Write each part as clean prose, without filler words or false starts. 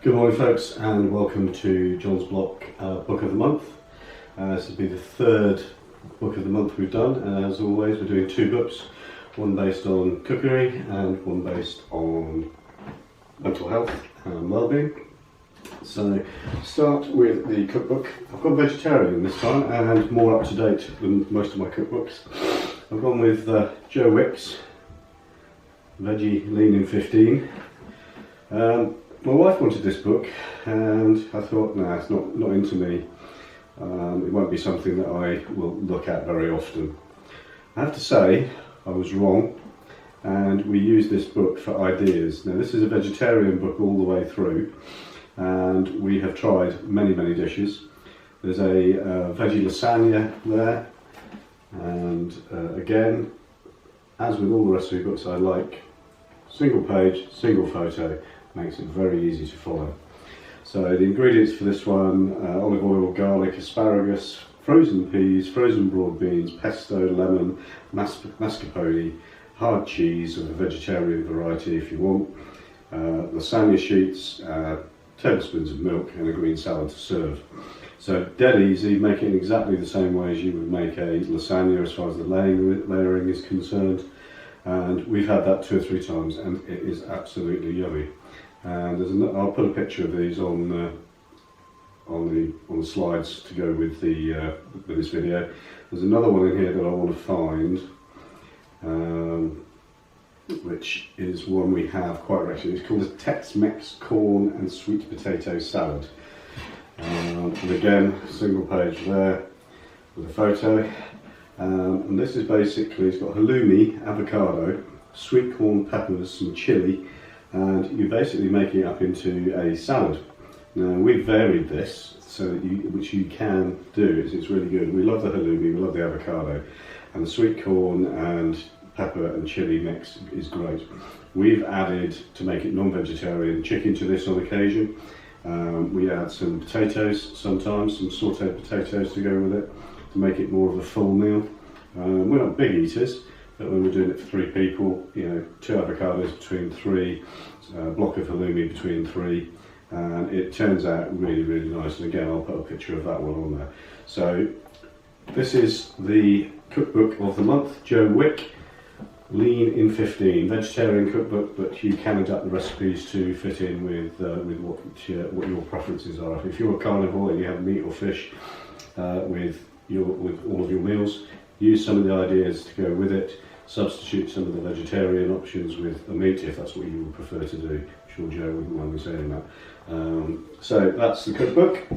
Good morning folks, and welcome to John's Block Book of the Month. This will be the third book of the month we've done, and as always we're doing two books, one based on cookery and one based on mental health and well-being. So start with the cookbook. I've gone vegetarian this time and more up to date than most of my cookbooks. I've gone with Joe Wicks, Veggie Lean in 15. My wife wanted this book and I thought, nah, it's not into me. It won't be something that I will look at very often. I have to say, I was wrong, and we use this book for ideas. Now this is a vegetarian book all the way through, and we have tried many dishes. There's a veggie lasagna there, and again, as with all the recipe books I like, single page, single photo, makes it very easy to follow. So the ingredients for this one, olive oil, garlic, asparagus, frozen peas, frozen broad beans, pesto, lemon, mascarpone, hard cheese of a vegetarian variety if you want, lasagna sheets, tablespoons of milk and a green salad to serve. So dead easy, make it exactly the same way as you would make a lasagna as far as the layering is concerned. And we've had that 2 or 3 times and it is absolutely yummy. And I'll put a picture of these on the slides to go with this video. There's another one in here that I want to find, which is one we have quite regularly. It's called a Tex-Mex corn and sweet potato salad. And again, single page there with a photo. And this is basically, it's got halloumi, avocado, sweet corn, peppers, some chilli, and you're basically making it up into a salad. Now we've varied this, so that which you can do, it's really good. We love the halloumi, we love the avocado, and the sweet corn and pepper and chilli mix is great. We've added, to make it non-vegetarian, chicken to this on occasion. We add some potatoes sometimes, some sauteed potatoes to go with it, to make it more of a full meal. We're not big eaters, but when we're doing it for 3 people, 2 avocados between 3, a block of halloumi between 3, and it turns out really nice. And again, I'll put a picture of that one on there. So this is the cookbook of the month, Joe Wick, Lean in 15, vegetarian cookbook, but you can adapt the recipes to fit in with what your preferences are. If you're a carnivore and you have meat or fish with all of your meals, use some of the ideas to go with it. Substitute some of the vegetarian options with a meat if that's what you would prefer to do. I'm sure Joe wouldn't mind me saying that. So that's the cookbook.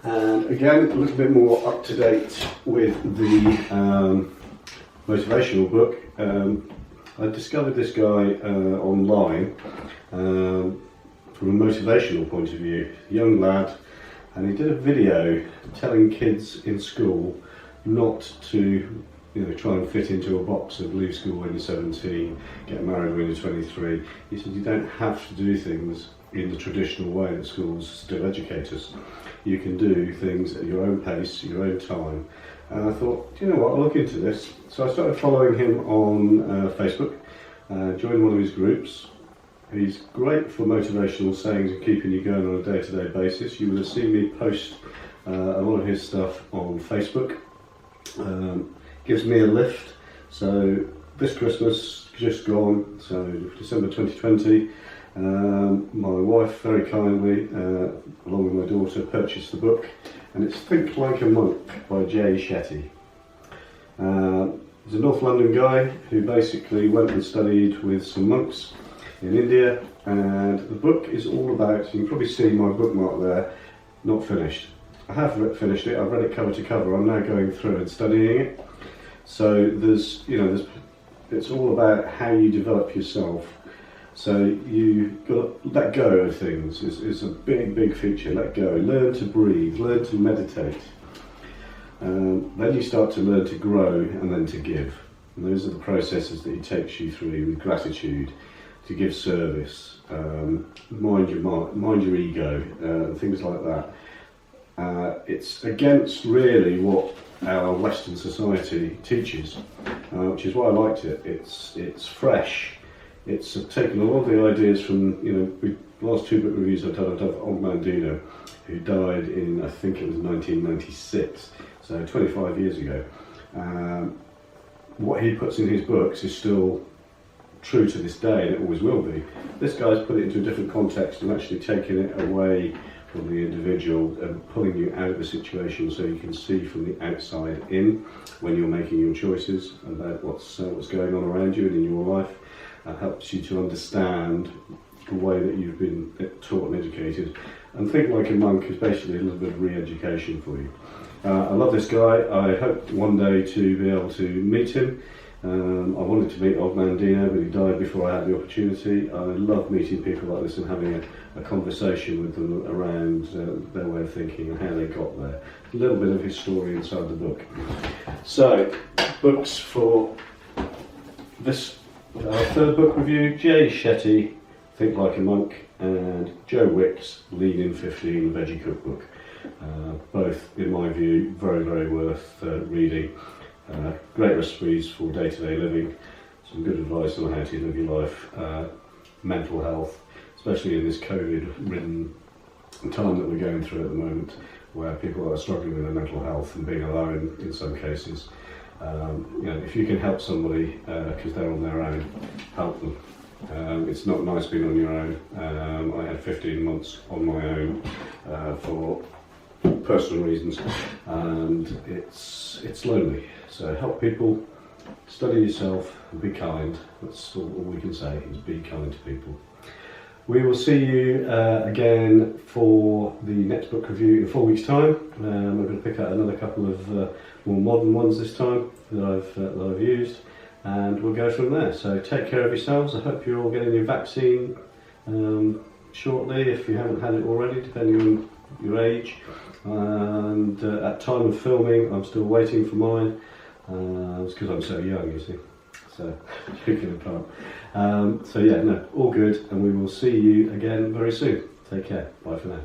And again, a little bit more up to date with the motivational book. I discovered this guy online from a motivational point of view, a young lad, and he did a video telling kids in school not to try and fit into a box of leave school when you're 17, get married when you're 23. He said you don't have to do things in the traditional way that schools still educate us. You can do things at your own pace, your own time. And I thought, you know what, I'll look into this. So I started following him on Facebook, joined one of his groups. He's great for motivational sayings and keeping you going on a day-to-day basis. You will have seen me post a lot of his stuff on Facebook. Gives me a lift. So this Christmas, just gone, so December 2020, my wife very kindly, along with my daughter, purchased the book, and it's Think Like a Monk by Jay Shetty. He's a North London guy who basically went and studied with some monks in India, and the book is all about, you can probably see my bookmark there, not finished. I have finished it, I've read it cover to cover, I'm now going through and studying it. So it's all about how you develop yourself. So you've got to let go of things, is a big feature. Let go, learn to breathe, learn to meditate. Then you start to learn to grow and then to give. And those are the processes that he takes you through with gratitude, to give service, mind your ego, things like that. It's against really what our Western society teaches, which is why I liked it. It's fresh. It's taken a lot of the ideas from, the last two book reviews I've done for Og Mandino, who died in, I think it was 1996, so 25 years ago. What he puts in his books is still true to this day, and it always will be. This guy's put it into a different context and actually taken it away from the individual and pulling you out of the situation so you can see from the outside in when you're making your choices about what's going on around you and in your life. It helps you to understand the way that you've been taught and educated. And Think Like a Monk is basically a little bit of re-education for you. I love this guy. I hope one day to be able to meet him. I wanted to meet Og Mandino, but he died before I had the opportunity. I love meeting people like this and having a conversation with them around their way of thinking and how they got there. A little bit of his story inside the book. So, books for this third book review: Jay Shetty, Think Like a Monk, and Joe Wicks, Lean In 15 Veggie Cookbook. Both, in my view, very, very worth reading. Great recipes for day-to-day living, some good advice on how to live your life, mental health, especially in this COVID-ridden time that we're going through at the moment, where people are struggling with their mental health and being alone in some cases. If you can help somebody because they're on their own, help them. It's not nice being on your own. I had 15 months on my own for personal reasons, and it's lonely. So help people, study yourself, and be kind. That's all we can say, is be kind to people. We will see you again for the next book review in 4 weeks' time. We're going to pick out another couple of more modern ones this time that I've used, and we'll go from there. So take care of yourselves. I hope you're all getting your vaccine shortly, if you haven't had it already, depending on your age. And at time of filming, I'm still waiting for mine. It's because I'm so young, you see. So, speaking of time. All good, and we will see you again very soon. Take care. Bye for now.